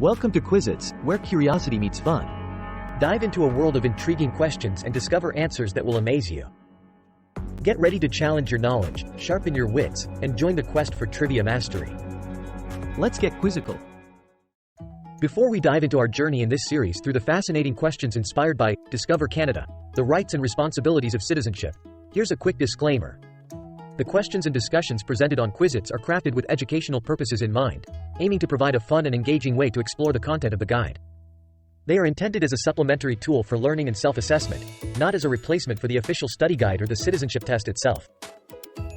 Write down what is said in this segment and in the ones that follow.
Welcome to Quizits, where curiosity meets fun. Dive into a world of intriguing questions and discover answers that will amaze you. Get ready to challenge your knowledge, sharpen your wits, and join the quest for trivia mastery. Let's get quizzical. Before we dive into our journey in this series through the fascinating questions inspired by Discover Canada, the rights and responsibilities of citizenship, here's a quick disclaimer. The questions and discussions presented on Quizits are crafted with educational purposes in mind, aiming to provide a fun and engaging way to explore the content of the guide. They are intended as a supplementary tool for learning and self-assessment, not as a replacement for the official study guide or the citizenship test itself.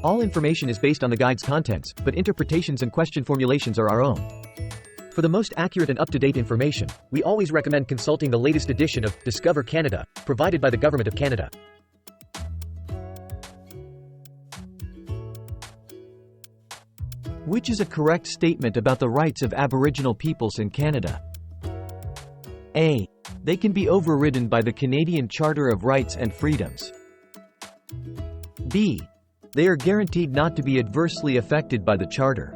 All information is based on the guide's contents, but interpretations and question formulations are our own. For the most accurate and up-to-date information, we always recommend consulting the latest edition of Discover Canada, provided by the Government of Canada. Which is a correct statement about the rights of Aboriginal peoples in Canada? A. They can be overridden by the Canadian Charter of Rights and Freedoms. B. They are guaranteed not to be adversely affected by the Charter.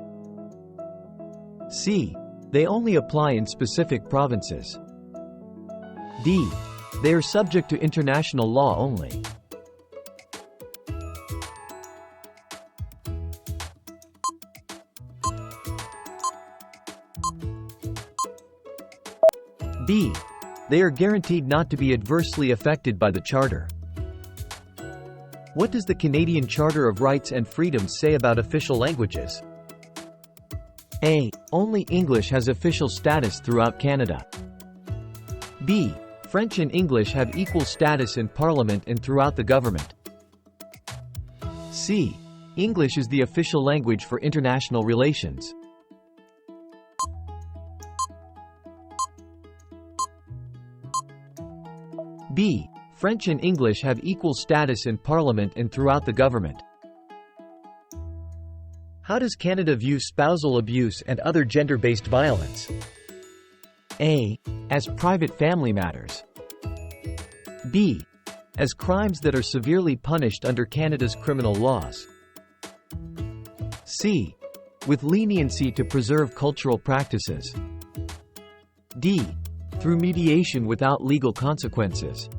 C. They only apply in specific provinces. D. They are subject to international law only. B. They are guaranteed not to be adversely affected by the Charter. What does the Canadian Charter of Rights and Freedoms say about official languages? A. Only English has official status throughout Canada. B. French and English have equal status in Parliament and throughout the government. C. English is the official language for international relations. B. French and English have equal status in Parliament and throughout the government. How does Canada view spousal abuse and other gender-based violence? A. As private family matters. B. As crimes that are severely punished under Canada's criminal laws. C. With leniency to preserve cultural practices. D. Through mediation without legal consequences.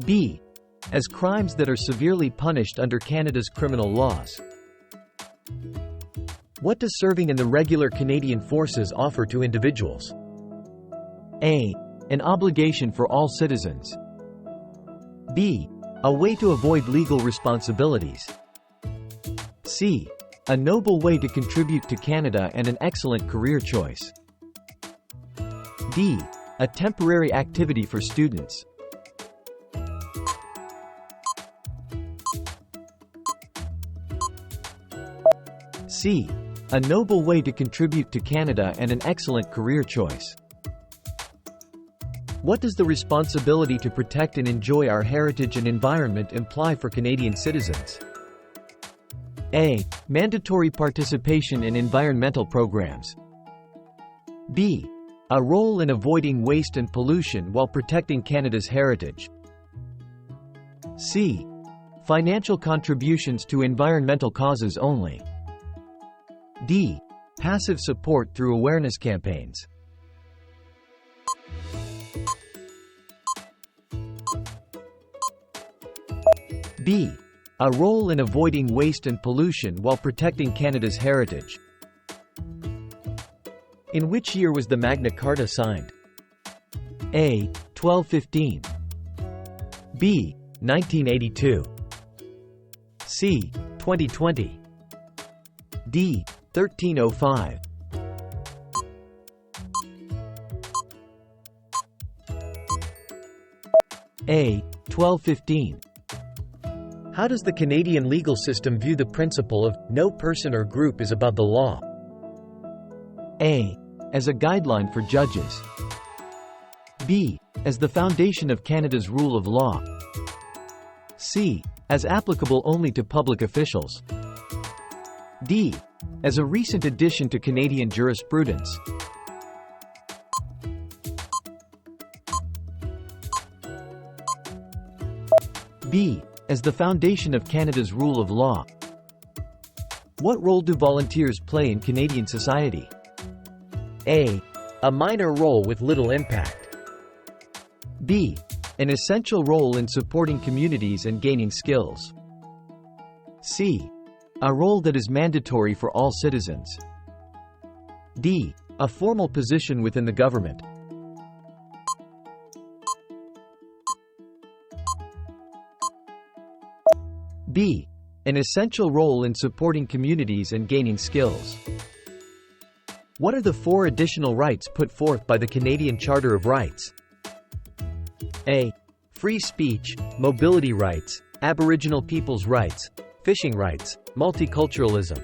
B. As crimes that are severely punished under Canada's criminal laws. What does serving in the regular Canadian Forces offer to individuals? A. An obligation for all citizens. B. A way to avoid legal responsibilities. C. A noble way to contribute to Canada and an excellent career choice. D. A temporary activity for students. C. A noble way to contribute to Canada and an excellent career choice. What does the responsibility to protect and enjoy our heritage and environment imply for Canadian citizens? A. Mandatory participation in environmental programs. B. A role in avoiding waste and pollution while protecting Canada's heritage. C. Financial contributions to environmental causes only. D. Passive support through awareness campaigns. B. A role in avoiding waste and pollution while protecting Canada's heritage. In which year was the Magna Carta signed? A. 1215. B. 1982. C. 2020. D. 1305. A. 1215. How does the Canadian legal system view the principle of no person or group is above the law? A. As a guideline for judges. B. As the foundation of Canada's rule of law. C. As applicable only to public officials. D. As a recent addition to Canadian jurisprudence. B. As the foundation of Canada's rule of law. What role do volunteers play in Canadian society? A. A minor role with little impact. B. An essential role in supporting communities and gaining skills. C. A role that is mandatory for all citizens. D. A formal position within the government. B. An essential role in supporting communities and gaining skills. What are the 4 additional rights put forth by the Canadian Charter of Rights? A. Free speech, mobility rights, Aboriginal people's rights, fishing rights, multiculturalism.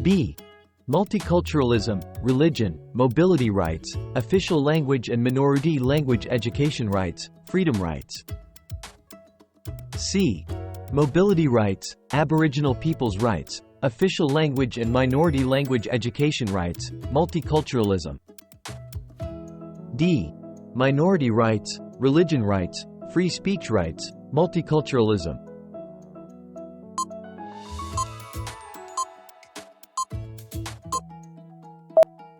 B. Multiculturalism, religion, mobility rights, official language and minority language education rights, freedom rights. C. Mobility rights, Aboriginal people's rights, official language and minority language education rights, multiculturalism. D. Minority rights, religion rights, free speech rights, multiculturalism.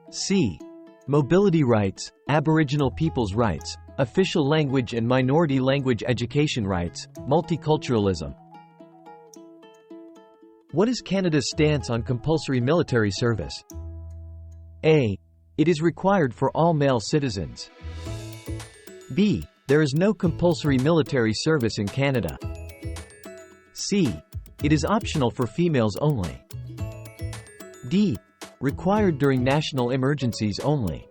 C. Mobility rights, Aboriginal people's rights, official language and minority language education rights, multiculturalism. What is Canada's stance on compulsory military service? A. It is required for all male citizens. B. There is no compulsory military service in Canada. C. It is optional for females only. D. Required during national emergencies only.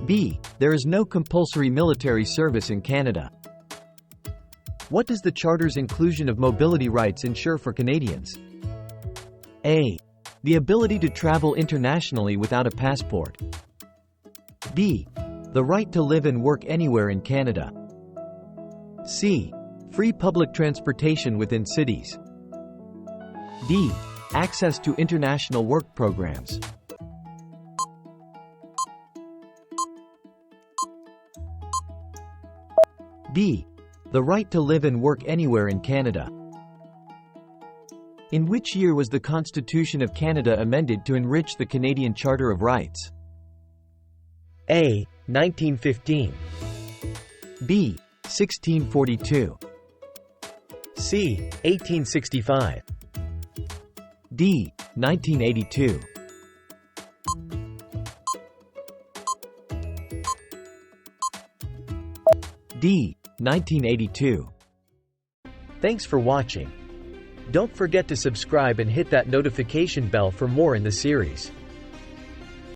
B. There is no compulsory military service in Canada. What does the Charter's inclusion of mobility rights ensure for Canadians? A. The ability to travel internationally without a passport. B. The right to live and work anywhere in Canada. C. Free public transportation within cities. D. Access to international work programs. D. The right to live and work anywhere in Canada. In which year was the Constitution of Canada amended to enrich the Canadian Charter of Rights? A. 1915. B. 1642. C. 1865. D. 1982. D. 1982. Thanks for watching. Don't forget to subscribe and hit that notification bell for more in the series.